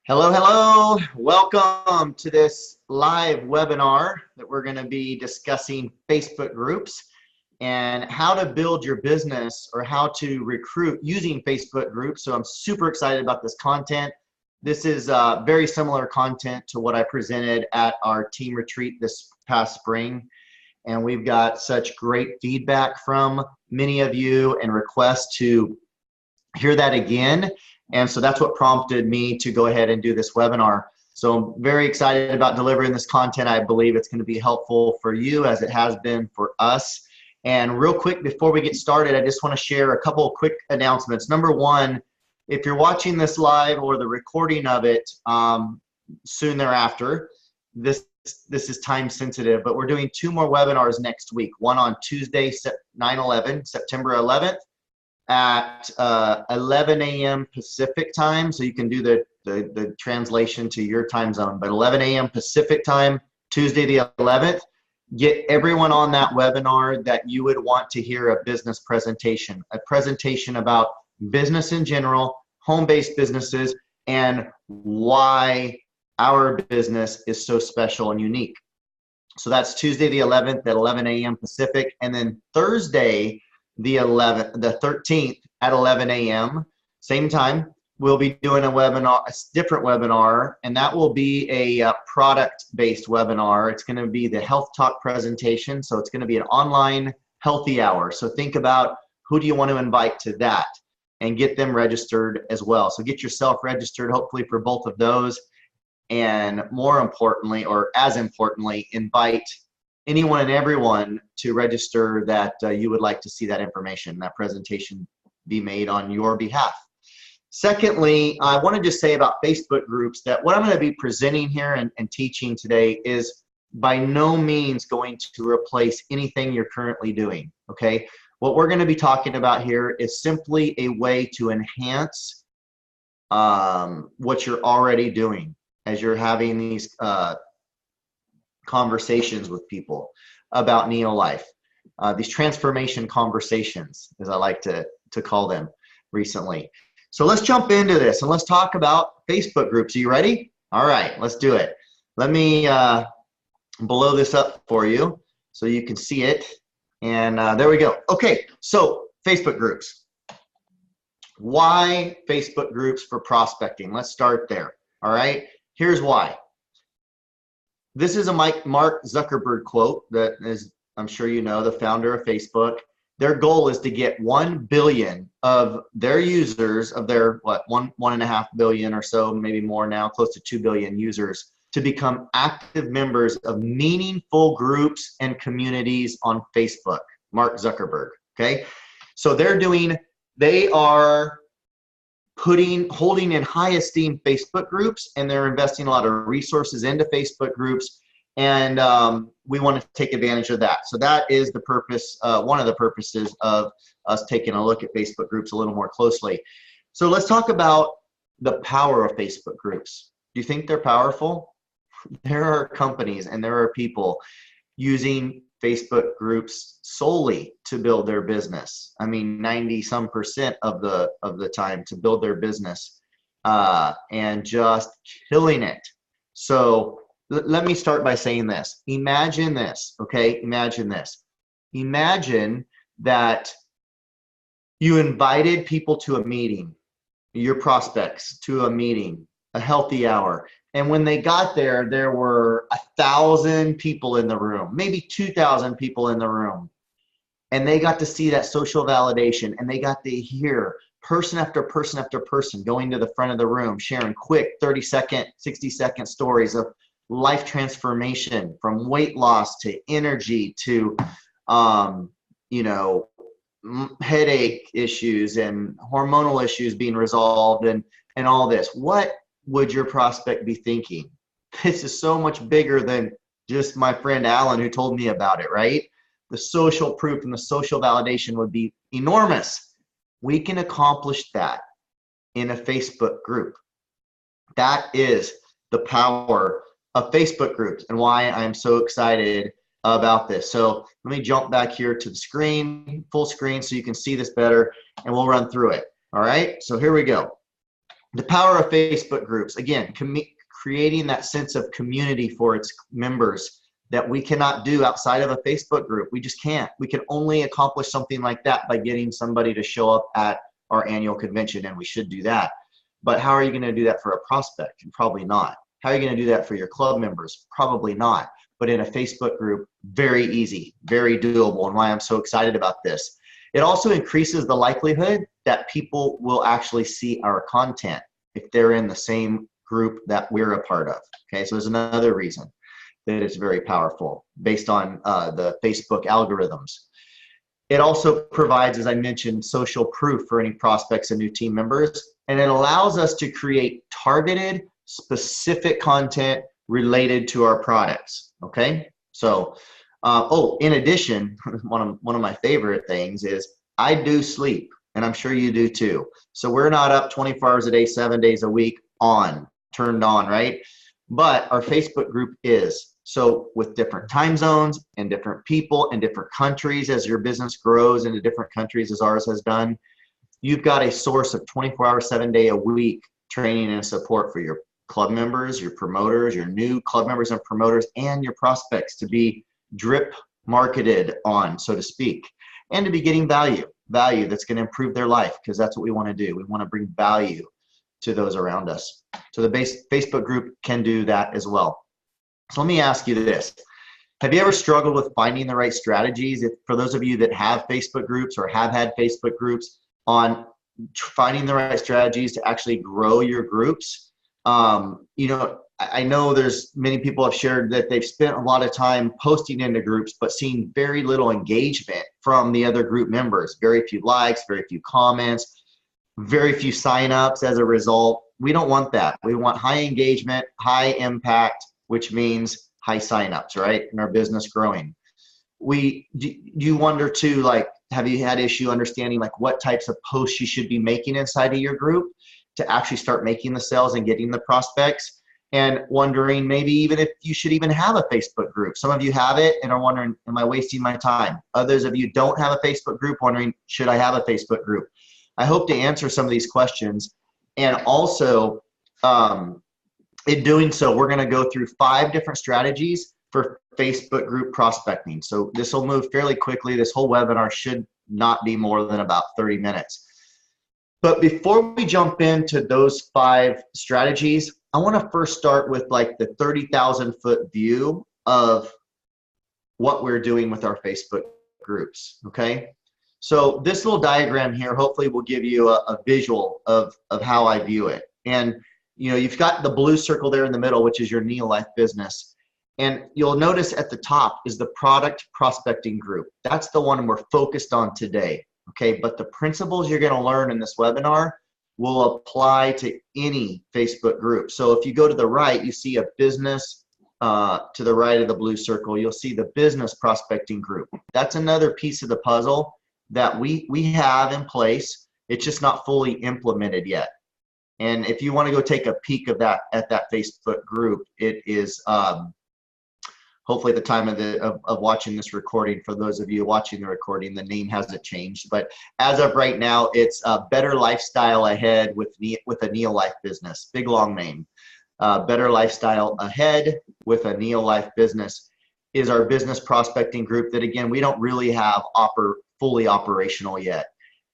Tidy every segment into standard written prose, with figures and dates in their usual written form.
Hello, hello. Welcome to this live webinar that we're going to be discussing Facebook groups and how to build your business or how to recruit using Facebook groups. So I'm super excited about this content. This is very similar content to what I presented at our team retreat this past spring. And we've got such great feedback from many of you and requests to hear that again. And so that's what prompted me to go ahead and do this webinar. So I'm very excited about delivering this content. I believe it's going to be helpful for you as it has been for us. And real quick, before we get started, I just want to share a couple of quick announcements. Number one, if you're watching this live or the recording of it soon thereafter, this is time sensitive, but we're doing 2 more webinars next week. One on Tuesday, 9/11, September 11th. At 11 a.m. Pacific time, so you can do the translation to your time zone, but 11 a.m. Pacific time, Tuesday the 11th. Get everyone on that webinar that you would want to hear a business presentation, a presentation about business in general, home-based businesses, and why our business is so special and unique. So that's Tuesday the 11th at 11 a.m. Pacific, and then Thursday the 13th at 11 a.m. same time, we'll be doing a webinar, a different webinar, and that will be a product-based webinar. It's going to be the Health Talk presentation, so it's going to be an online healthy hour. So think about who do you want to invite to that and get them registered as well. So get yourself registered, hopefully for both of those, and more importantly, or as importantly, invite anyone and everyone to register that you would like to see that information, that presentation be made on your behalf. Secondly, I want to just say about Facebook groups that what I'm going to be presenting here and teaching today is by no means going to replace anything you're currently doing, okay? What we're going to be talking about here is simply a way to enhance what you're already doing as you're having these conversations with people about Neolife, these transformation conversations, as I like to call them recently. So let's jump into this and let's talk about Facebook groups. Are you ready? All right, let's do it. Let me blow this up for you so you can see it. And there we go. Okay, so Facebook groups. Why Facebook groups for prospecting? Let's start there. All right, here's why. This is a Mark Zuckerberg quote that is, I'm sure you know, the founder of Facebook. Their goal is to get 1 billion of their users, of their, what, 1.5 billion or so, maybe more now, close to 2 billion users, to become active members of meaningful groups and communities on Facebook. Mark Zuckerberg, okay? So they are holding in high esteem Facebook groups, and they're investing a lot of resources into Facebook groups, and we want to take advantage of that. So that is the purpose, one of the purposes of us taking a look at Facebook groups a little more closely. So let's talk about the power of Facebook groups. Do you think they're powerful? There are companies and there are people using Facebook groups solely to build their business. I mean, 90-some% of the time to build their business and just killing it. So let me start by saying this. Imagine this, okay? Imagine this. Imagine that you invited people to a meeting, your prospects to a meeting, a healthy hour. And when they got there, there were 1,000 people in the room, maybe 2,000 people in the room. And they got to see that social validation, and they got to hear person after person after person going to the front of the room, sharing quick 30-second, 60-second stories of life transformation, from weight loss to energy to, you know, headache issues and hormonal issues being resolved and all this. What would your prospect be thinking? This is so much bigger than just my friend Alan who told me about it, right? The social proof and the social validation would be enormous. We can accomplish that in a Facebook group. That is the power of Facebook groups and why I'm so excited about this. So let me jump back here to the screen, full screen, so you can see this better, and we'll run through it. All right, so here we go. The power of Facebook groups, again, creating that sense of community for its members that we cannot do outside of a Facebook group. We just can't. We can only accomplish something like that by getting somebody to show up at our annual convention, and we should do that. But how are you going to do that for a prospect? Probably not. How are you going to do that for your club members? Probably not. But in a Facebook group, very easy, very doable, and why I'm so excited about this. It also increases the likelihood that people will actually see our content if they're in the same group that we're a part of. Okay, so there's another reason that it's very powerful based on the Facebook algorithms. It also provides, as I mentioned, social proof for any prospects and new team members, and it allows us to create targeted, specific content related to our products. Okay, so in addition, one of my favorite things is I do sleep, and I'm sure you do too. So we're not up 24 hours a day, 7 days a week turned on, right? But our Facebook group is. So with different time zones and different people in different countries, as your business grows into different countries as ours has done, you've got a source of 24 hours, 7 day a week training and support for your club members, your promoters, your new club members and promoters, and your prospects to be drip marketed on, so to speak, and to be getting value that's going to improve their life, because that's what we want to do. We want to bring value to those around us. So the Facebook group can do that as well. So let me ask you this. Have you ever struggled with finding the right strategies? For those of you that have Facebook groups or have had Facebook groups, on finding the right strategies to actually grow your groups. I know there's many people have shared that they've spent a lot of time posting into groups, but seeing very little engagement from the other group members. Very few likes, very few comments, very few signups as a result. We don't want that. We want high engagement, high impact, which means high signups, right? And our business growing. Do you wonder too, like, have you had issue understanding like what types of posts you should be making inside of your group to actually start making the sales and getting the prospects? And wondering maybe even if you should even have a Facebook group. Some of you have it and are wondering, am I wasting my time? Others of you don't have a Facebook group, wondering, should I have a Facebook group? I hope to answer some of these questions. And also, in doing so, we're going to go through 5 different strategies for Facebook group prospecting. So this will move fairly quickly. This whole webinar should not be more than about 30 minutes. But before we jump into those 5 strategies, I want to first start with like the 30,000 foot view of what we're doing with our Facebook groups, okay? So this little diagram here hopefully will give you a visual of how I view it. And you've got the blue circle there in the middle, which is your Neolife business. And you'll notice at the top is the product prospecting group. That's the one we're focused on today, okay? But the principles you're going to learn in this webinar will apply to any Facebook group. So if you go to the right, you see a business, to the right of the blue circle, you'll see the business prospecting group. That's another piece of the puzzle that we have in place. It's just not fully implemented yet. And if you want to go take a peek of that at that Facebook group, it is hopefully at the time of watching this recording, for those of you watching the recording, the name hasn't changed. But as of right now, it's Better Lifestyle Ahead with a Neolife business. Big long name. Better Lifestyle Ahead with a Neolife business is our business prospecting group that, again, we don't really have fully operational yet.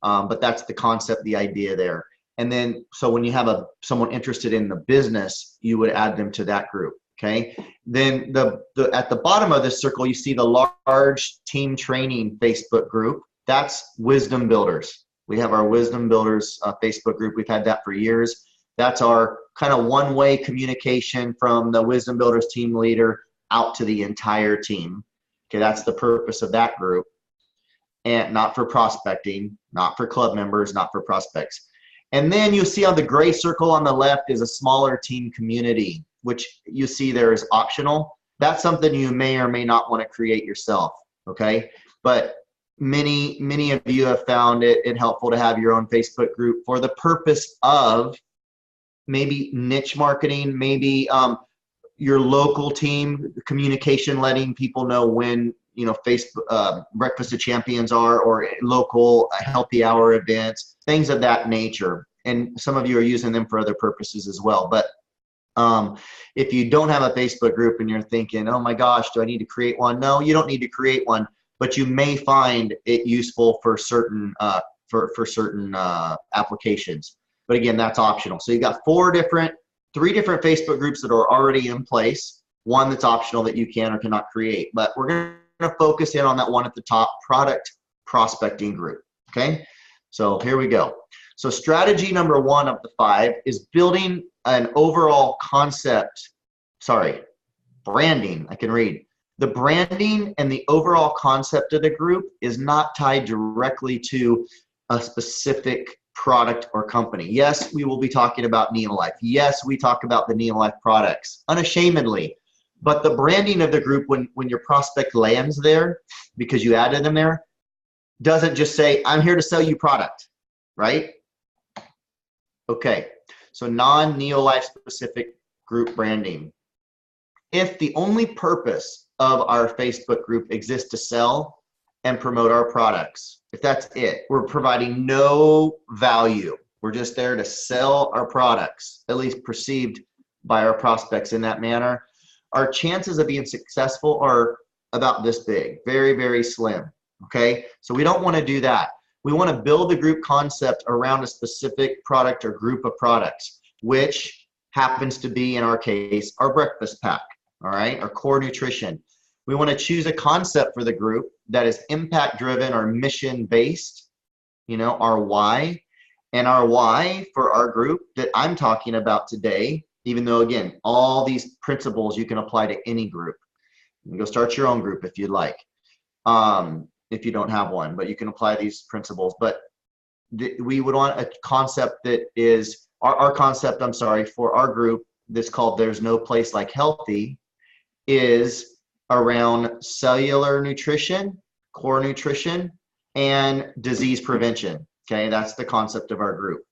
But that's the concept, the idea there. And then, so when you have someone interested in the business, you would add them to that group. Okay. Then at the bottom of this circle, you see the large team training Facebook group. That's Wisdom Builders. We have our Wisdom Builders Facebook group. We've had that for years. That's our kind of one-way communication from the Wisdom Builders team leader out to the entire team. Okay. That's the purpose of that group. And not for prospecting, not for club members, not for prospects. And then you'll see on the gray circle on the left is a smaller team community, which you see there is optional. That's something you may or may not want to create yourself, okay? But many of you have found it helpful to have your own Facebook group for the purpose of maybe niche marketing, maybe your local team communication, letting people know when Facebook Breakfast of Champions are, or local healthy hour events, things of that nature. and some of you are using them for other purposes as well. But if you don't have a Facebook group and you're thinking, oh my gosh, do I need to create one? No, you don't need to create one, but you may find it useful for certain applications. But again, that's optional. So you got three different Facebook groups that are already in place, one that's optional that you can or cannot create. But we're going to focus in on that one at the top, product prospecting group. Okay, so here we go. So strategy number 1 of the 5 is building an overall branding. I can read. The branding and the overall concept of the group is not tied directly to a specific product or company. Yes, we will be talking about Neolife. Yes, we talk about the Neolife products unashamedly. But the branding of the group, when your prospect lands there, because you added them there, doesn't just say, I'm here to sell you product, right? Okay, so non-Neolife specific group branding. If the only purpose of our Facebook group exists to sell and promote our products, if that's it, we're providing no value. We're just there to sell our products, at least perceived by our prospects in that manner. Our chances of being successful are about this big, very, very slim, okay? So we don't want to do that. We want to build the group concept around a specific product or group of products, which happens to be, in our case, our breakfast pack, all right, our core nutrition. We want to choose a concept for the group that is impact-driven or mission-based, you know, our why. And our why for our group that I'm talking about today, even though, again, all these principles you can apply to any group. You can go start your own group if you'd like, if you don't have one, but you can apply these principles. But we would want a concept that is, our concept, I'm sorry, for our group that's called There's No Place Like Healthy, is around cellular nutrition, core nutrition, and disease prevention. Okay, that's the concept of our group.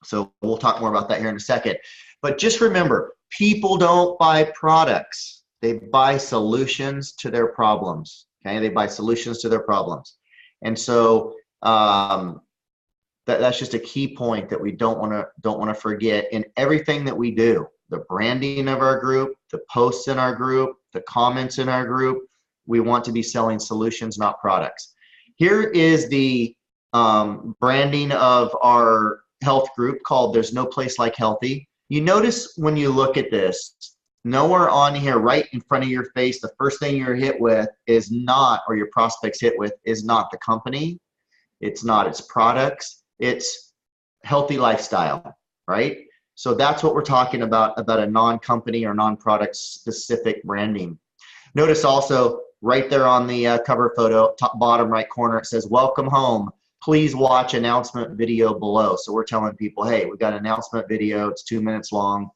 So we'll talk more about that here in a second. But just remember, people don't buy products. They buy solutions to their problems. Okay, they buy solutions to their problems. And so that's just a key point that we don't want to forget in everything that we do. The branding of our group, the posts in our group, the comments in our group, we want to be selling solutions, not products. Here is the branding of our health group called There's No Place Like Healthy. You notice when you look at this, nowhere on here right in front of your face, the first thing you're hit with is not, or your prospects hit with, is not the company. It's not its products. It's healthy lifestyle, right? So that's what we're talking about a non-company or non-product specific branding. Notice also right there on the cover photo, top bottom right corner, it says, welcome home. Please watch announcement video below. So we're telling people, hey, we've got an announcement video. It's 2 minutes long.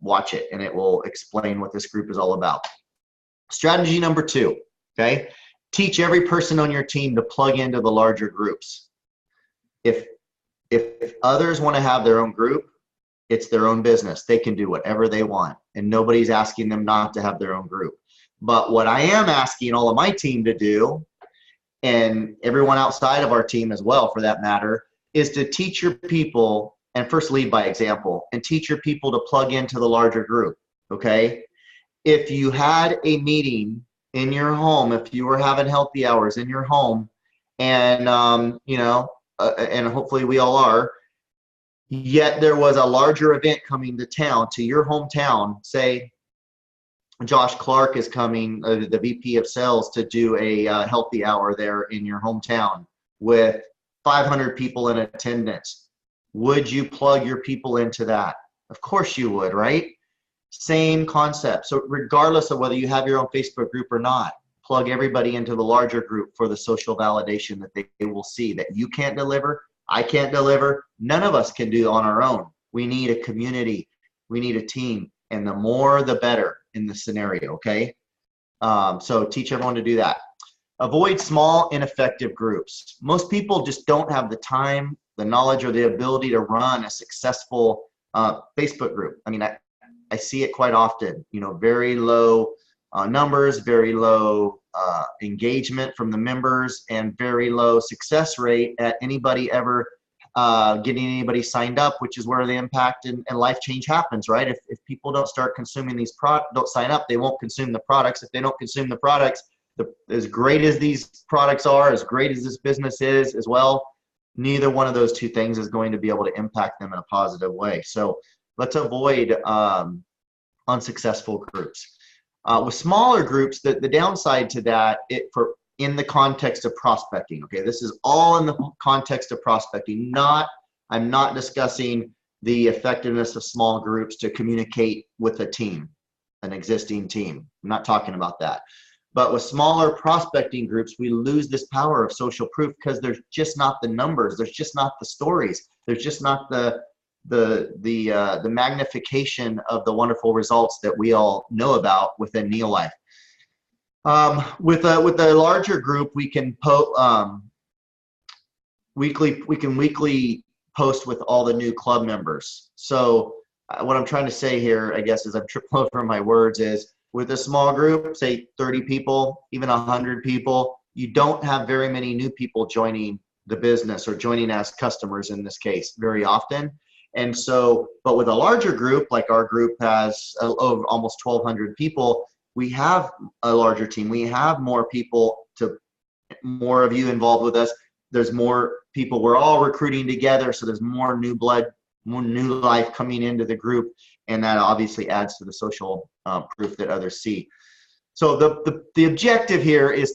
Watch it, and it will explain what this group is all about. Strategy number 2, okay? Teach every person on your team to plug into the larger groups. If others want to have their own group, it's their own business. They can do whatever they want, and nobody's asking them not to have their own group. But what I am asking all of my team to do, and everyone outside of our team as well for that matter, is to teach your people, and first lead by example, and teach your people to plug into the larger group, okay? If you had a meeting in your home, if you were having healthy hours in your home, and you know, and hopefully we all are, yet there was a larger event coming to town, to your hometown, say Josh Clark is coming, the VP of sales, to do a healthy hour there in your hometown with 500 people in attendance. Would you plug your people into that? Of course you would, right? Same concept. So regardless of whether you have your own Facebook group or not, plug everybody into the larger group for the social validation that they will see that you can't deliver, I can't deliver, none of us can do on our own. We need a community, we need a team, and the more the better in this scenario, okay? So teach everyone to do that. Avoid small, ineffective groups. Most people just don't have the time, the knowledge, or the ability to run a successful Facebook group. I mean, I see it quite often, you know, very low numbers, very low engagement from the members, and very low success rate at anybody ever getting anybody signed up, which is where the impact and life change happens, right? If people don't start consuming these don't sign up, they won't consume the products. If they don't consume the products, as great as these products are, as great as this business is as well, neither one of those two things is going to be able to impact them in a positive way. So let's avoid unsuccessful groups. With smaller groups, the downside to that, in the context of prospecting, okay, this is all in the context of prospecting. I'm not discussing the effectiveness of small groups to communicate with a team, an existing team. I'm not talking about that. But with smaller prospecting groups, we lose this power of social proof because there's just not the numbers, there's just not the stories, there's just not the magnification of the wonderful results that we all know about within Neolife. With a larger group, we can weekly post with all the new club members. So what I'm trying to say here, I guess, as I'm tripping over my words, is with a small group, say 30 people, even 100 people, you don't have very many new people joining the business or joining as customers in this case very often. And so, but with a larger group, like our group has over almost 1,200 people, we have a larger team. We have more people, more of you involved with us. There's more people. We're all recruiting together, so there's more new blood, more new life coming into the group, and that obviously adds to the social proof that others see. So the objective here is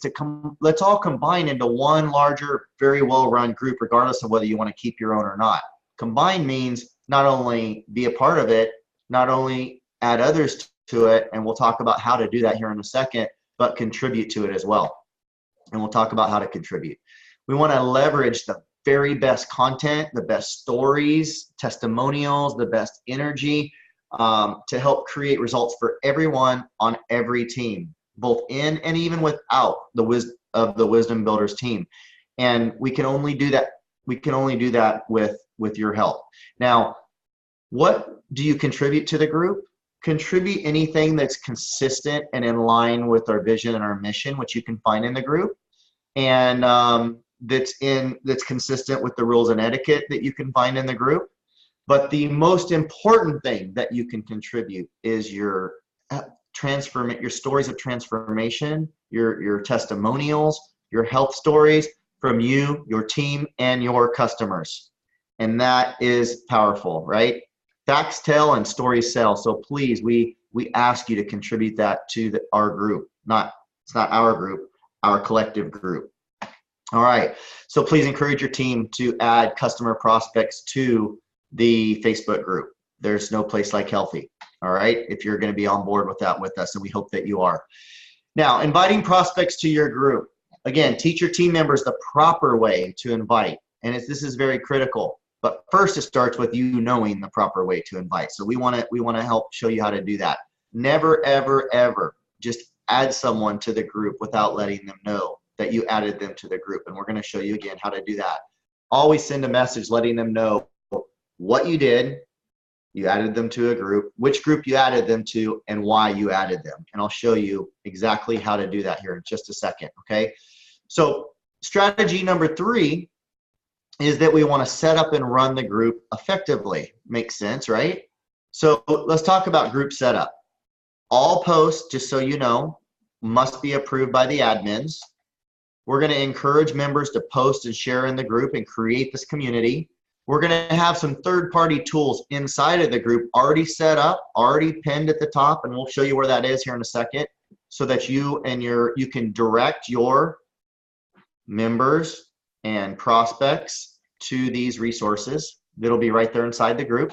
let's all combine into one larger, very well-run group, regardless of whether you want to keep your own or not. Combine means not only be a part of it, not only add others to it, and we'll talk about how to do that here in a second, but contribute to it as well. And we'll talk about how to contribute. We want to leverage the very best content, the best stories, testimonials, the best energy to help create results for everyone on every team, both in and even without the Wisdom Builders team. And we can only do that. We can only do that with your help. Now, what do you contribute to the group? Contribute anything that's consistent and in line with our vision and our mission, which you can find in the group, and that's consistent with the rules and etiquette that you can find in the group. But the most important thing that you can contribute is your stories of transformation, your testimonials, your health stories from you, your team, and your customers. And that is powerful, right? Facts tell and stories sell. So please, we ask you to contribute that to our group. It's not our group, our collective group. All right. So please encourage your team to add customer prospects to the Facebook group. There's no place like healthy. All right. If you're going to be on board with that with us, and we hope that you are. Now, inviting prospects to your group. Again, teach your team members the proper way to invite. And this is very critical. But first, it starts with you knowing the proper way to invite. So we want to help show you how to do that. Never, ever, ever just add someone to the group without letting them know that you added them to the group. And we're going to show you again how to do that. Always send a message letting them know what you did. You added them to a group, which group you added them to, and why you added them. And I'll show you exactly how to do that here in just a second, okay? So strategy number 3 is that we want to set up and run the group effectively. Makes sense, right? So let's talk about group setup. All posts, just so you know, must be approved by the admins. We're going to encourage members to post and share in the group and create this community. We're going to have some third-party tools inside of the group already set up, already pinned at the top, and we'll show you where that is here in a second, so that you can direct your members and prospects to these resources. That'll be right there inside the group.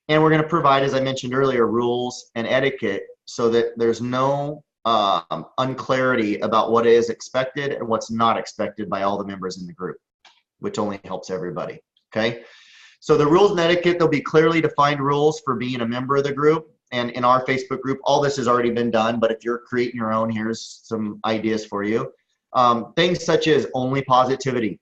And we're going to provide, as I mentioned earlier, rules and etiquette so that there's no unclarity about what is expected and what's not expected by all the members in the group, which only helps everybody. Okay, so the rules and etiquette, there'll be clearly defined rules for being a member of the group. And in our Facebook group, all this has already been done, but if you're creating your own, here's some ideas for you. Things such as only positivity,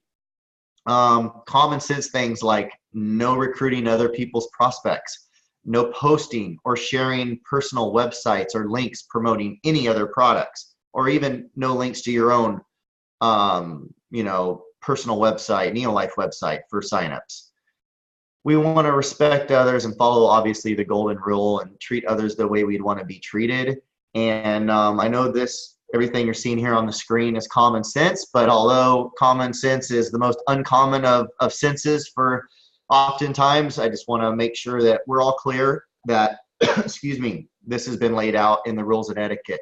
common sense things like no recruiting other people's prospects, no posting or sharing personal websites or links promoting any other products, or even no links to your own, personal website, Neolife website for signups. We want to respect others and follow, obviously, the golden rule and treat others the way we'd want to be treated. And I know everything you're seeing here on the screen is common sense, but although common sense is the most uncommon of senses for oftentimes, I just want to make sure that we're all clear that, excuse me, this has been laid out in the rules and etiquette.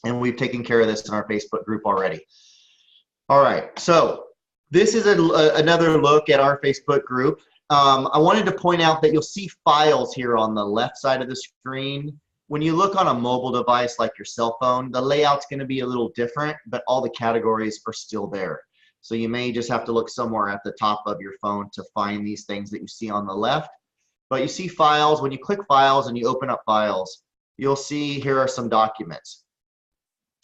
And we've taken care of this in our Facebook group already. All right, so this is another look at our Facebook group. I wanted to point out that you'll see files here on the left side of the screen. When you look on a mobile device like your cell phone, the layout's going to be a little different, but all the categories are still there. So you may just have to look somewhere at the top of your phone to find these things that you see on the left. But you see files. When you click files and you open up files, you'll see here are some documents.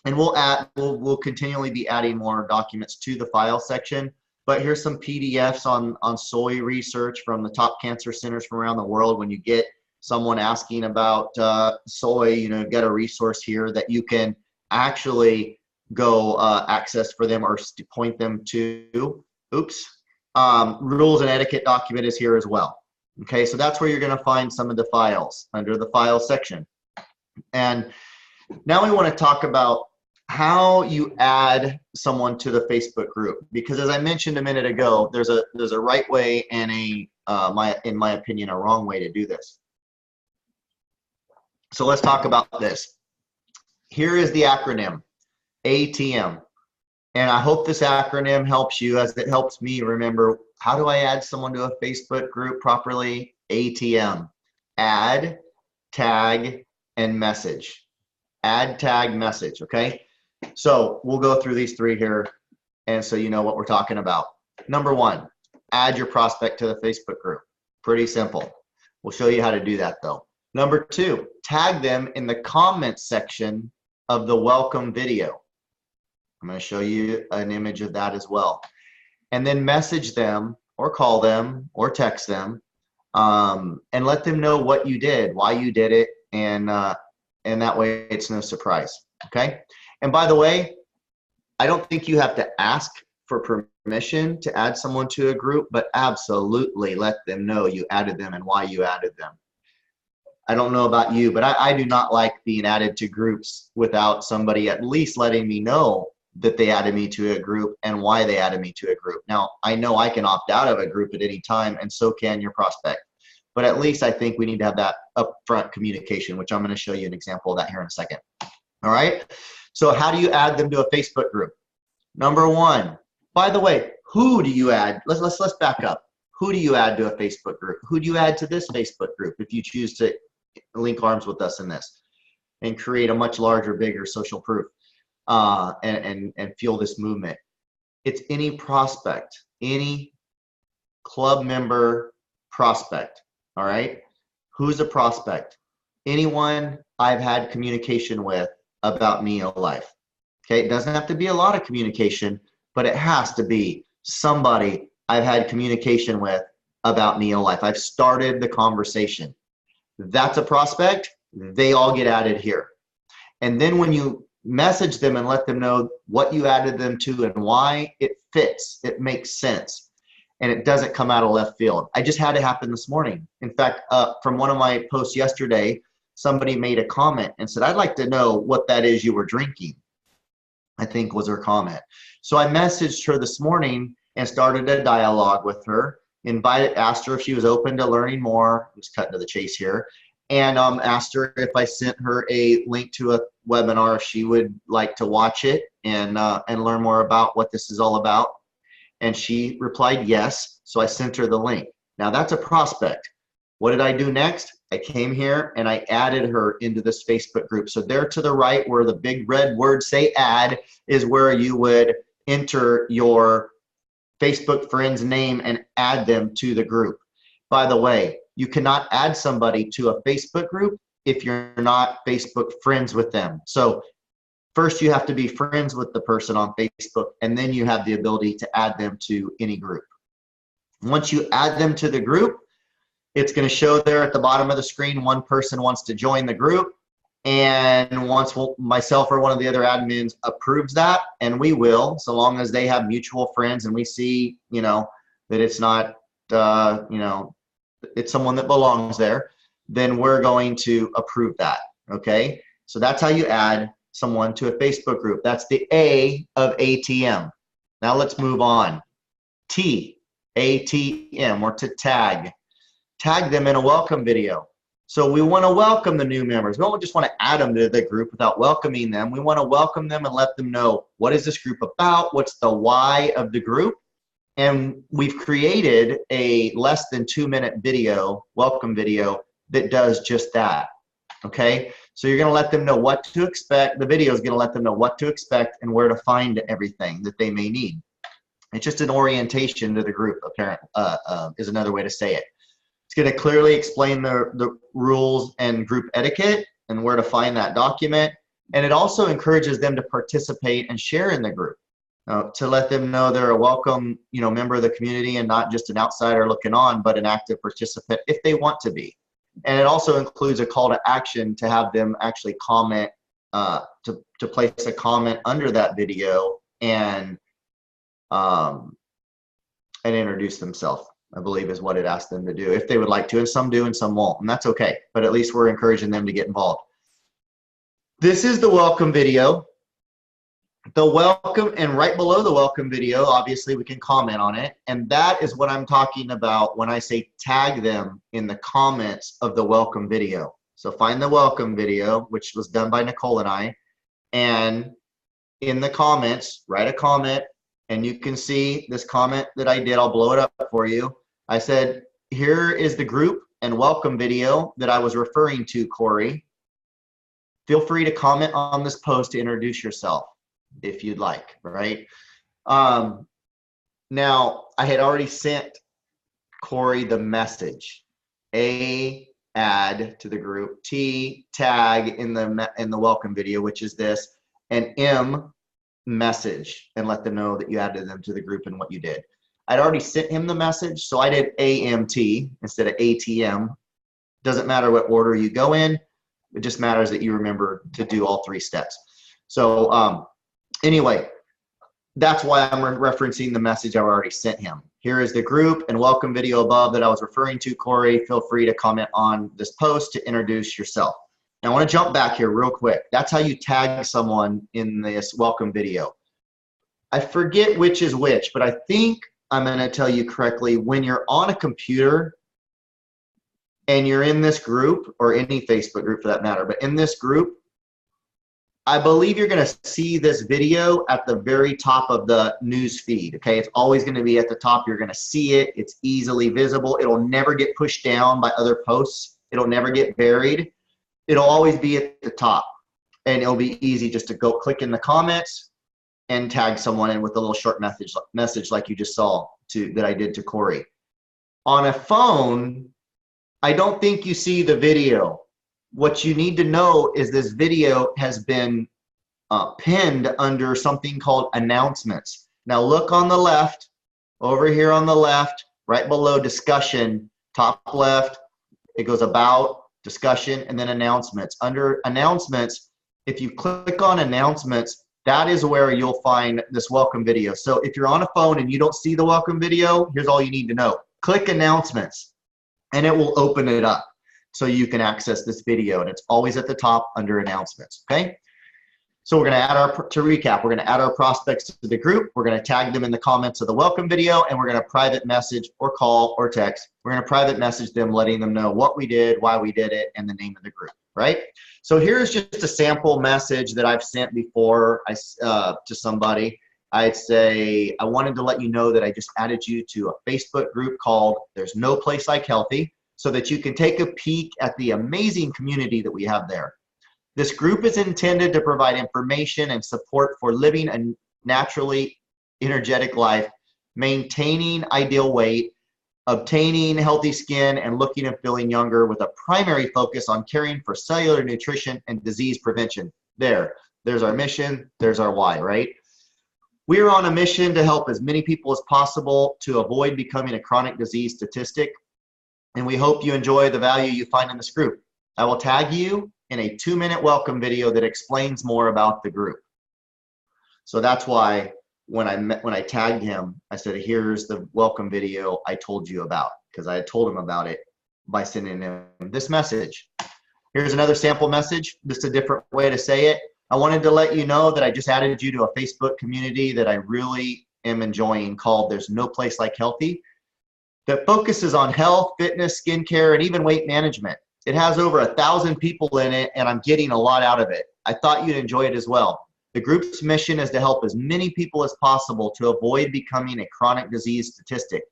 And we'll continually be adding more documents to the file section. But here's some PDFs on soy research from the top cancer centers from around the world. When you get someone asking about soy, get a resource here that you can actually go access for them or point them to. Rules and etiquette document is here as well. Okay, so that's where you're going to find some of the files under the file section. And now we want to talk about how you add someone to the Facebook group, because as I mentioned a minute ago, there's a right way and in my opinion, a wrong way to do this. So let's talk about this. Here is the acronym, ATM. And I hope this acronym helps you as it helps me remember, how do I add someone to a Facebook group properly? ATM, add, tag, and message. Add, tag, message, okay? So we'll go through these three here, and so you know what we're talking about. Number one, add your prospect to the Facebook group. Pretty simple. We'll show you how to do that though. Number two, tag them in the comments section of the welcome video. I'm going to show you an image of that as well. And then message them or call them or text them and let them know what you did, why you did it, and that way it's no surprise, okay? And by the way, I don't think you have to ask for permission to add someone to a group, but absolutely let them know you added them and why you added them. I don't know about you, but I do not like being added to groups without somebody at least letting me know that they added me to a group and why they added me to a group. Now, I know I can opt out of a group at any time, and so can your prospect. But at least I think we need to have that upfront communication, which I'm going to show you an example of that here in a second. All right? So how do you add them to a Facebook group? Number one, by the way, who do you add? Let's back up. Who do you add to a Facebook group? Who do you add to this Facebook group if you choose to link arms with us in this and create a much larger, bigger social proof and fuel this movement? It's any prospect, any club member prospect, all right? Who's a prospect? Anyone I've had communication with about Neolife. Okay, it doesn't have to be a lot of communication, but it has to be somebody I've had communication with about Neolife. I've started the conversation. That's a prospect. They all get added here. And then when you message them and let them know what you added them to and why, it fits, it makes sense, and it doesn't come out of left field. I just had it happen this morning. In fact, from one of my posts yesterday, somebody made a comment and said, I'd like to know what that is you were drinking, I think was her comment. So I messaged her this morning and started a dialogue with her, asked her if she was open to learning more. I'm just cutting to the chase here. And asked her if I sent her a link to a webinar, if she would like to watch it and learn more about what this is all about. And she replied yes, so I sent her the link. Now that's a prospect. What did I do next? I came here and I added her into this Facebook group. So there to the right where the big red words say add is where you would enter your Facebook friend's name and add them to the group. By the way, you cannot add somebody to a Facebook group if you're not Facebook friends with them. So first you have to be friends with the person on Facebook, and then you have the ability to add them to any group. Once you add them to the group, it's going to show there at the bottom of the screen, one person wants to join the group. And once myself or one of the other admins approves that, and we will, so long as they have mutual friends and we see, that it's not, it's someone that belongs there, then we're going to approve that, okay? So that's how you add someone to a Facebook group. That's the A of ATM. Now let's move on. T, ATM, or to tag. Tag them in a welcome video. So we want to welcome the new members. We don't just want to add them to the group without welcoming them. We want to welcome them and let them know, what is this group about? What's the why of the group? And we've created a less than 2-minute video, welcome video, that does just that, okay? So you're gonna let them know what to expect. The video is gonna let them know what to expect and where to find everything that they may need. It's just an orientation to the group, apparently, is another way to say it. It's gonna clearly explain the rules and group etiquette and where to find that document. And it also encourages them to participate and share in the group. To let them know they're a welcome, member of the community and not just an outsider looking on, but an active participant if they want to be. And it also includes a call to action to have them actually comment, to place a comment under that video and introduce themselves, I believe is what it asks them to do, if they would like to, and some do and some won't, and that's okay, but at least we're encouraging them to get involved. This is the welcome video. The welcome, and right below the welcome video, obviously we can comment on it, and that is what I'm talking about when I say tag them in the comments of the welcome video. So find the welcome video, which was done by Nicole and I, and in the comments, write a comment, and you can see this comment that I did. I'll blow it up for you. I said, here is the group and welcome video that I was referring to, Corey. Feel free to comment on this post to introduce yourself if you'd like, right? Now, I had already sent Corey the message. A, add to the group. T, tag in the welcome video, which is this. And M, message, and let them know that you added them to the group and what you did. I'd already sent him the message, so I did AMT instead of ATM. Doesn't matter what order you go in. It just matters that you remember to do all 3 steps. So anyway, that's why I'm referencing the message I've already sent him. Here is the group and welcome video above that I was referring to, Corey. Feel free to comment on this post to introduce yourself. Now I want to jump back here real quick. That's how you tag someone in this welcome video. I forget which is which, but I think I'm going to tell you correctly. When you're on a computer and you're in this group, or any Facebook group for that matter, but in this group, I believe you're going to see this video at the very top of the news feed, okay? It's always going to be at the top. You're going to see it. It's easily visible. It'll never get pushed down by other posts. It'll never get buried. It'll always be at the top, and it'll be easy just to go click in the comments and tag someone in with a little short message like you just saw that I did to Corey. On a phone, I don't think you see the video. What you need to know is this video has been pinned under something called announcements. Now look on the left, over here on the left, right below discussion, top left, it goes about, discussion, and then announcements. Under announcements, if you click on announcements, that is where you'll find this welcome video. So if you're on a phone and you don't see the welcome video, here's all you need to know. Click announcements, and it will open it up so you can access this video, and it's always at the top under announcements, okay? So we're gonna to recap, we're gonna add our prospects to the group, we're gonna tag them in the comments of the welcome video, and we're gonna private message or call or text. We're gonna private message them, letting them know what we did, why we did it, and the name of the group, right? So here's just a sample message that I've sent before to somebody. I'd say, I wanted to let you know that I just added you to a Facebook group called There's No Place Like Healthy, so that you can take a peek at the amazing community that we have there. This group is intended to provide information and support for living a naturally energetic life, maintaining ideal weight, obtaining healthy skin, and looking and feeling younger, with a primary focus on caring for cellular nutrition and disease prevention. There's our mission, there's our why, right? We are on a mission to help as many people as possible to avoid becoming a chronic disease statistic, and we hope you enjoy the value you find in this group. I will tag you in a 2-minute welcome video that explains more about the group. So that's why when I tagged him, I said, here's the welcome video I told you about, because I had told him about it by sending them this message. Here's another sample message, just a different way to say it. I wanted to let you know that I just added you to a Facebook community that I really am enjoying called There's No Place Like Healthy, that focuses on health, fitness, skincare, and even weight management. It has over 1,000 people in it, and I'm getting a lot out of it. I thought you'd enjoy it as well. The group's mission is to help as many people as possible to avoid becoming a chronic disease statistic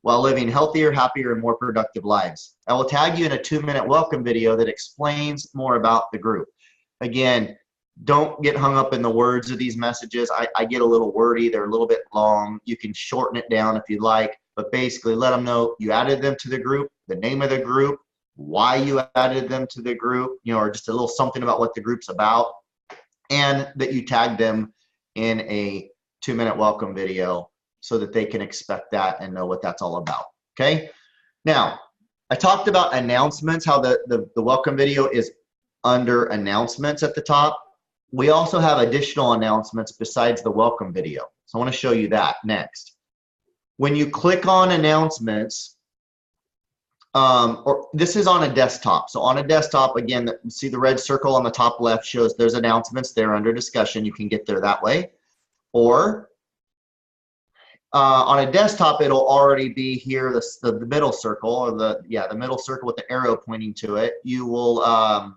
while living healthier, happier, and more productive lives. I will tag you in a 2-minute welcome video that explains more about the group. Again, don't get hung up in the words of these messages. I get a little wordy. They're a little bit long. You can shorten it down if you'd like, but basically let them know you added them to the group, the name of the group, why you added them to the group, or just a little something about what the group's about, and that you tagged them in a 2-minute welcome video so that they can expect that and know what that's all about, okay? Now, I talked about announcements, how the welcome video is under announcements at the top. We also have additional announcements besides the welcome video. So I want to show you that next. When you click on announcements, or this is on a desktop. So on a desktop, again, see the red circle on the top left shows there's announcements there under discussion. You can get there that way. Or on a desktop, it'll already be here, the middle circle, or the middle circle with the arrow pointing to it. You will,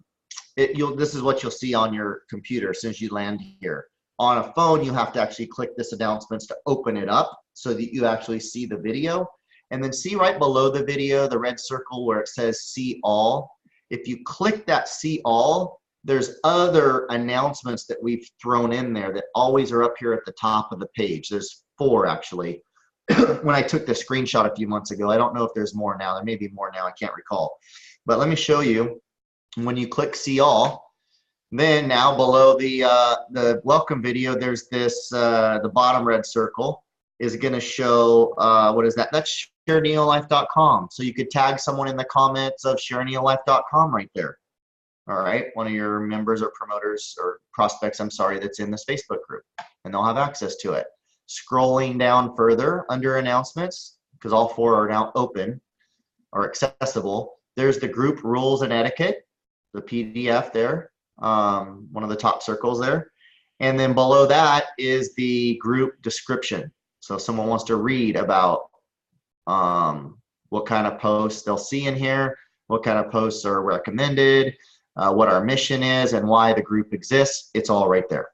this is what you'll see on your computer as soon as you land here. On a phone, you have to actually click this announcements to open it up so that you actually see the video. And then see right below the video, the red circle where it says see all. If you click that see all, there's other announcements that we've thrown in there that always are up here at the top of the page. There's 4 actually. When I took the screenshot a few months ago, I don't know if there's more now. There may be more now, I can't recall. But let me show you. When you click see all, then now below the welcome video, there's this, the bottom red circle is going to show, what is that? That's shareneolife.com. So you could tag someone in the comments of shareneolife.com right there. All right, one of your members or promoters or prospects, I'm sorry, that's in this Facebook group, and they'll have access to it. Scrolling down further under announcements, because all 4 are now open or accessible, there's the group rules and etiquette, the PDF there, one of the top circles there. And then below that is the group description. So if someone wants to read about what kind of posts they'll see in here, what kind of posts are recommended, what our mission is, and why the group exists, it's all right there.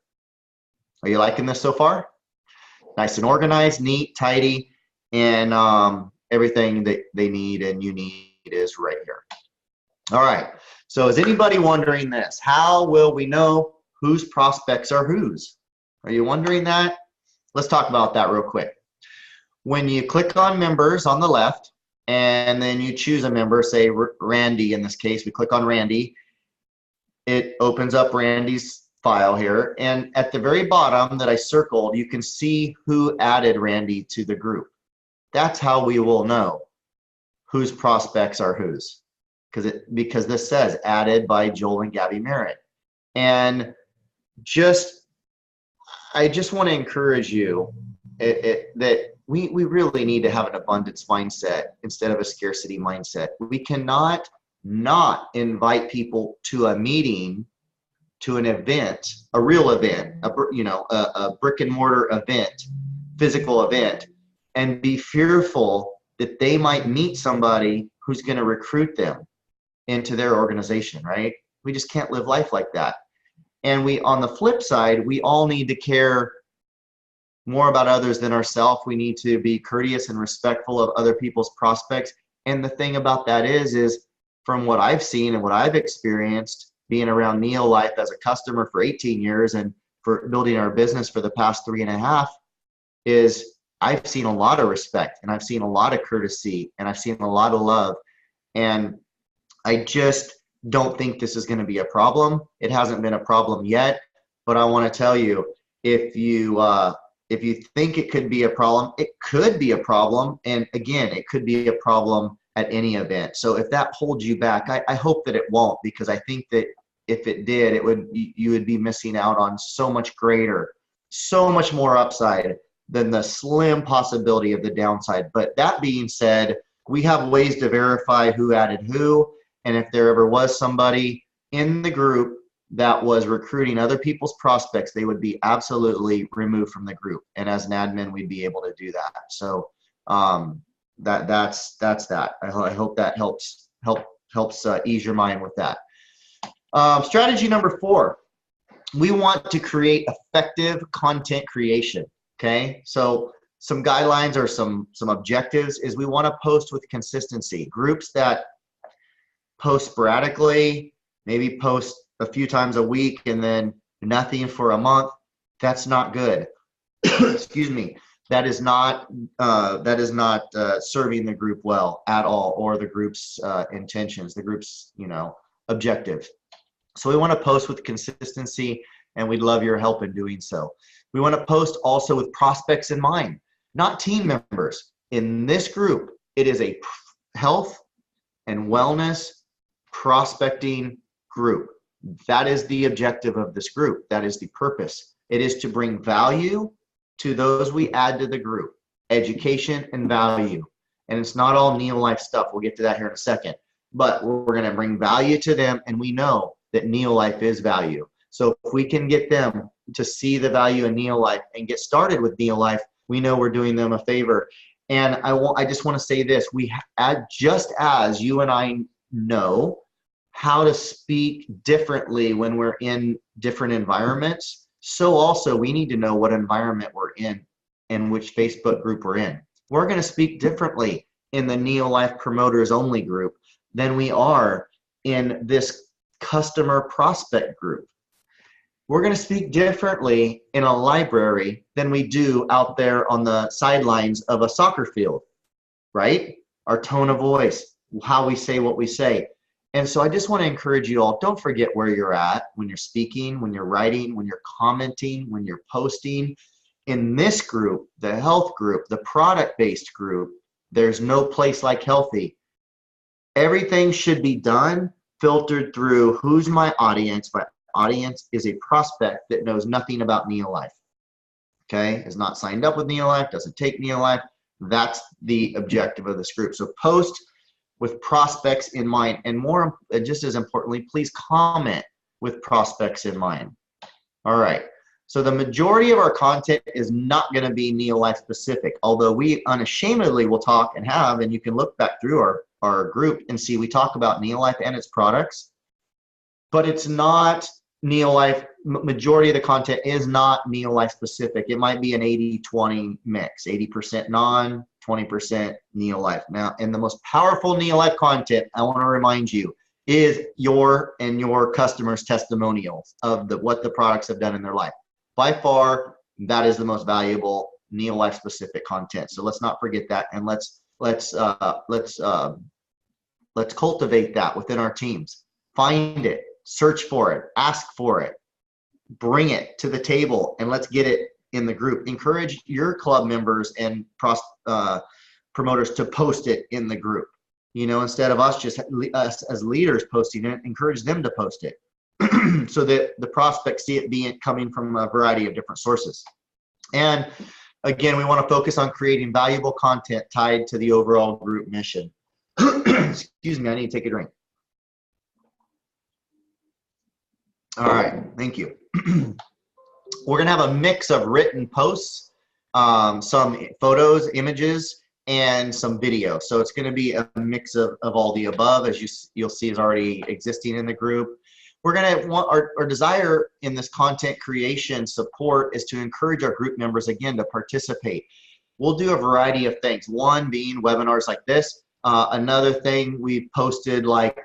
Are you liking this so far? Nice and organized, neat, tidy, and everything that they need and you need is right here. All right, so is anybody wondering this? How will we know whose prospects are whose? Are you wondering that? Let's talk about that real quick. When you click on members on the left, and then you choose a member, say Randy in this case, we click on Randy, it opens up Randy's file here, and at the very bottom that I circled, you can see who added Randy to the group. That's how we will know whose prospects are whose, because this says added by Joel and Gabby Merritt. And I just want to encourage you that we really need to have an abundance mindset instead of a scarcity mindset. We cannot not invite people to a meeting, to an event, a real event, a brick and mortar event, physical event, and be fearful that they might meet somebody who's going to recruit them into their organization, right? We just can't live life like that. And on the flip side, we all need to care more about others than ourselves. We need to be courteous and respectful of other people's prospects. And the thing about that is from what I've seen and what I've experienced being around Neolife as a customer for 18 years and for building our business for the past 3.5, is I've seen a lot of respect, and I've seen a lot of courtesy, and I've seen a lot of love. And I just don't think this is going to be a problem. It hasn't been a problem yet, but I want to tell you, if you think it could be a problem, it could be a problem. And again, it could be a problem at any event. So if that holds you back, I hope that it won't, because I think that if it did, you would be missing out on so much greater, so much more upside than the slim possibility of the downside. But that being said, We have ways to verify who added who, and if there ever was somebody in the group that was recruiting other people's prospects, they would be absolutely removed from the group. And as an admin, we'd be able to do that. So that's that. I hope that helps ease your mind with that. Strategy number 4, we want to create effective content creation. Okay, so some guidelines or some objectives is we want to post with consistency. Groups that post sporadically, maybe post a few times a week and then nothing for a month, that's not good. Excuse me. That is not serving the group well at all, or the group's intentions, the group's objective. So we want to post with consistency, and we'd love your help in doing so. We want to post also with prospects in mind, not team members. In this group, it is a health and wellness prospecting group. That is the objective of this group. That is the purpose. It is to bring value to those we add to the group, education and value. And it's not all Neolife stuff. We'll get to that here in a second. But we're going to bring value to them, and we know that Neolife is value. So if we can get them to see the value in Neolife and get started with Neolife, we know we're doing them a favor. And I just want to say this: just as you and I know how to speak differently when we're in different environments, so also we need to know what environment we're in and which Facebook group we're in. We're going to speak differently in the Neolife Promoters Only group than we are in this customer prospect group. We're going to speak differently in a library than we do out there on the sidelines of a soccer field, right? Our tone of voice, how we say what we say. And so I just want to encourage you all, don't forget where you're at when you're speaking, when you're writing, when you're commenting, when you're posting. In this group, the health group, the product-based group, there's no place like healthy. Everything should be done, filtered through who's my audience. My audience is a prospect that knows nothing about Neolife. Okay, is not signed up with Neolife, doesn't take Neolife. That's the objective of this group. So post with prospects in mind, and just as importantly, please comment with prospects in mind. All right, so the majority of our content is not going to be Neolife specific, although we unashamedly will talk and have, and you can look back through our group and see we talk about Neolife and its products, but it's not Neolife. Majority of the content is not Neolife specific. It might be an 80-20 mix, 80% non, 20% Neolife. Now, and the most powerful Neolife content, I want to remind you, is your and your customers' testimonials of what the products have done in their life. By far, that is the most valuable Neolife specific content. So let's not forget that, and let's cultivate that within our teams. Find it, search for it, ask for it, bring it to the table, and let's get it in the group. Encourage your club members and promoters to post it in the group. Instead of us as leaders posting it, encourage them to post it so that the prospects see it coming from a variety of different sources. And again, we want to focus on creating valuable content tied to the overall group mission. Excuse me, I need to take a drink. All right, thank you. We're going to have a mix of written posts, some photos, images, and some video. So it's going to be a mix of all the above, as you'll see is already existing in the group. We're going to want our desire in this content creation support is to encourage our group members, again, to participate. We'll do a variety of things. One being webinars like this. Another thing, we posted like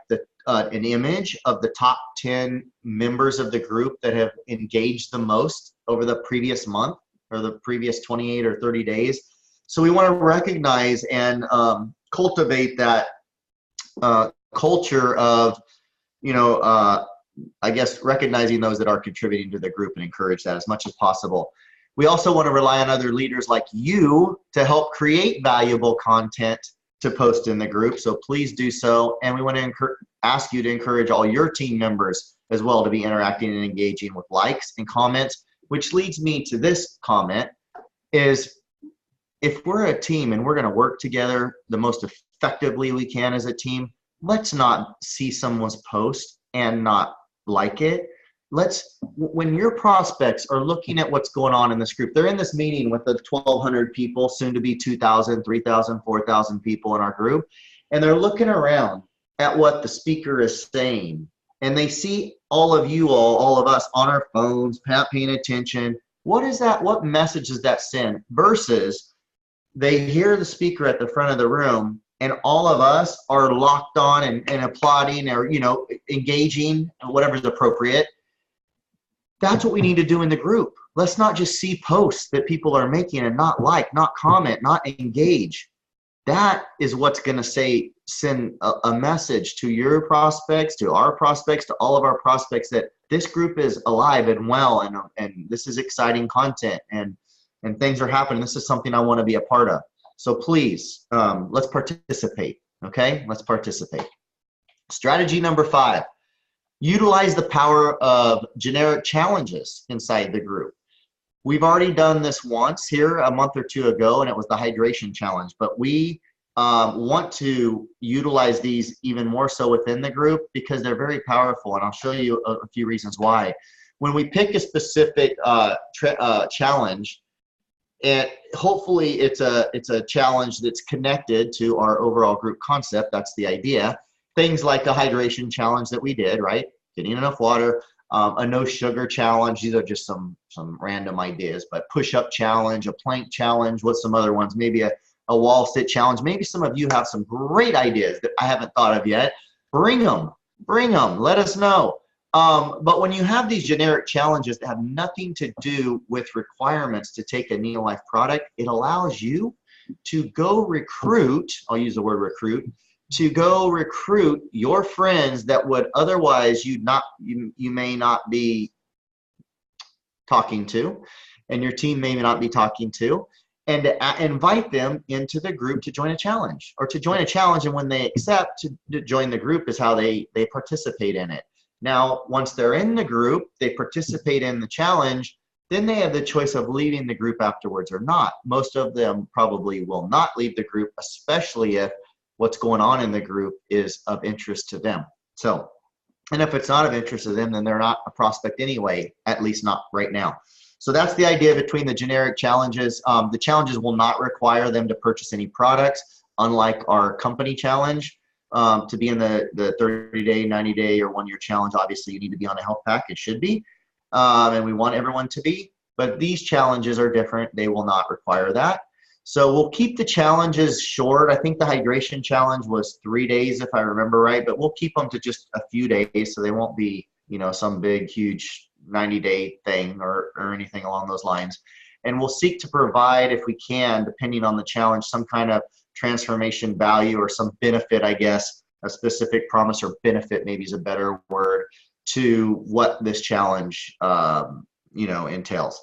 an image of the top 10 members of the group that have engaged the most over the previous month or the previous 28 or 30 days. So we want to recognize and cultivate that culture of, I guess, recognizing those that are contributing to the group and encourage that as much as possible. We also want to rely on other leaders like you to help create valuable content to post in the group, so please do so. And we want to ask you to encourage all your team members as well to be interacting and engaging with likes and comments, which leads me to this comment is, if we're a team and we're going to work together the most effectively we can as a team. Let's not see someone's post and not like it. When your prospects are looking at what's going on in this group, they're in this meeting with the 1,200 people, soon to be 2,000, 3,000, 4,000 people in our group, and they're looking around at what the speaker is saying, and they see all of you all of us on our phones, paying attention. What is that? What message does that send? Versus they hear the speaker at the front of the room, and all of us are locked on and applauding or, engaging, whatever's appropriate. That's what we need to do in the group. Let's not just see posts that people are making and not like, not comment, not engage. That is what's going to send a message to your prospects, to our prospects, to all of our prospects that this group is alive and well, and this is exciting content, and things are happening. This is something I want to be a part of. So please, let's participate, okay? Let's participate. Strategy number 5, utilize the power of generic challenges inside the group. We've already done this once here a month or two ago, and it was the hydration challenge, but we want to utilize these even more so within the group because they're very powerful, and I'll show you a few reasons why. When we pick a specific challenge, and hopefully it's a challenge that's connected to our overall group concept, that's the idea. Things like the hydration challenge that we did, right? Getting enough water, a no sugar challenge. These are just some random ideas, but push-up challenge, a plank challenge, what's some other ones? Maybe a wall sit challenge. Maybe some of you have some great ideas that I haven't thought of yet. Bring them, let us know. But when you have these generic challenges that have nothing to do with requirements to take a Neolife product, it allows you to go recruit, I'll use the word recruit, to go recruit your friends that would otherwise you may not be talking to, and your team may not be talking to, and to invite them into the group to join a challenge, or to join a challenge, and when they accept to join the group is how they participate in it. Now, once they're in the group, they participate in the challenge, then they have the choice of leaving the group afterwards or not. Most of them probably will not leave the group, especially if what's going on in the group is of interest to them. So, and if it's not of interest to them, then they're not a prospect anyway, at least not right now. So that's the idea between the generic challenges. The challenges will not require them to purchase any products, unlike our company challenge. To be in the 30-day, 90-day, or 1-year challenge, obviously you need to be on a health pack. It should be, and we want everyone to be. But these challenges are different. They will not require that. So we'll keep the challenges short. I think the hydration challenge was 3 days, if I remember right. But we'll keep them to just a few days, so they won't be, some big, huge 90-day thing or anything along those lines. And we'll seek to provide, if we can, depending on the challenge, some kind of transformation value or some benefit, I guess, a specific promise or benefit maybe is a better word, to what this challenge entails.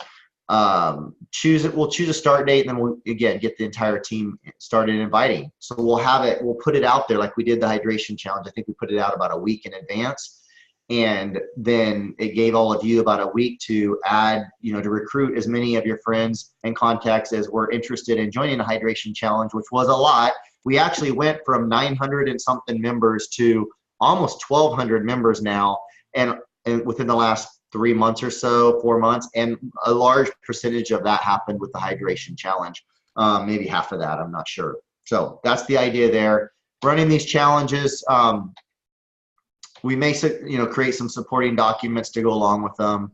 We'll choose a start date, and then we'll again get the entire team started inviting. So we'll put it out there like we did the hydration challenge. I think we put it out about a week in advance, and then it gave all of you about a week to add, to recruit as many of your friends and contacts as were interested in joining the hydration challenge, which was a lot. We actually went from 900 and something members to almost 1,200 members now, and within the last 3 months or so, 4 months, and a large percentage of that happened with the hydration challenge. Maybe half of that, I'm not sure. So that's the idea there. Running these challenges, we may, create some supporting documents to go along with them.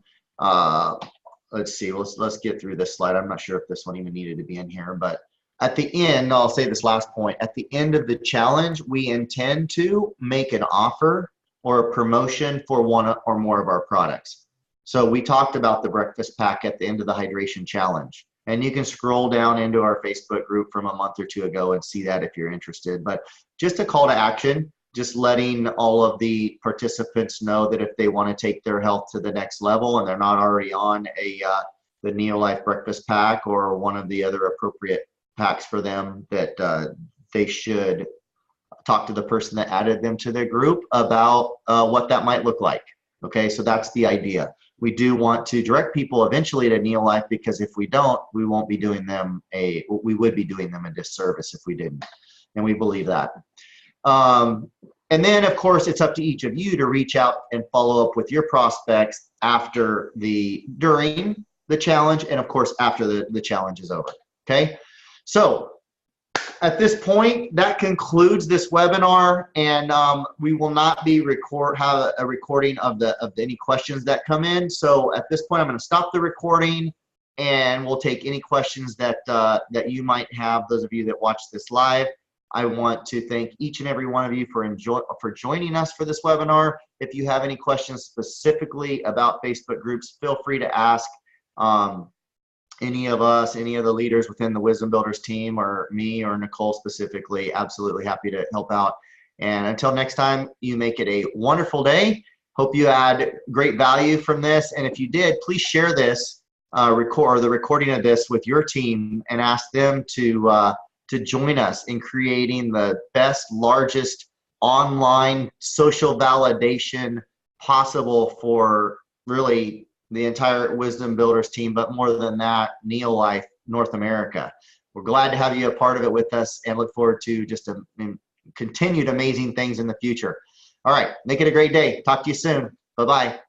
Let's see, let's get through this slide. I'm not sure if this one even needed to be in here, but at the end, I'll say this last point. At the end of the challenge, we intend to make an offer or a promotion for one or more of our products. So we talked about the breakfast pack at the end of the hydration challenge. And you can scroll down into our Facebook group from a month or two ago and see that if you're interested. But just a call to action, just letting all of the participants know that if they want to take their health to the next level and they're not already on the Neolife breakfast pack or one of the other appropriate packs for them, that they should talk to the person that added them to their group about what that might look like. Okay, so that's the idea. We do want to direct people eventually to Neolife, because if we don't, we won't be doing them we would be doing them a disservice if we didn't. and we believe that. And then, of course, it's up to each of you to reach out and follow up with your prospects during the challenge, and of course, after the challenge is over. Okay? So at this point, that concludes this webinar, and we will not have a recording of any questions that come in. So at this point, I'm going to stop the recording, and we'll take any questions that you might have, those of you that watch this live. I want to thank each and every one of you for joining us for this webinar. If you have any questions specifically about Facebook groups, feel free to ask any of us, any of the leaders within the Wisdom Builders team, or me or Nicole specifically. Absolutely happy to help out. And until next time, you make it a wonderful day. Hope you had great value from this. And if you did, please share this the recording of this with your team and ask them to join us in creating the best, largest online social validation possible for really the entire Wisdom Builders team, but more than that, Neolife North America. We're glad to have you a part of it with us and look forward to just continued amazing things in the future. All right, make it a great day. Talk to you soon. Bye-bye.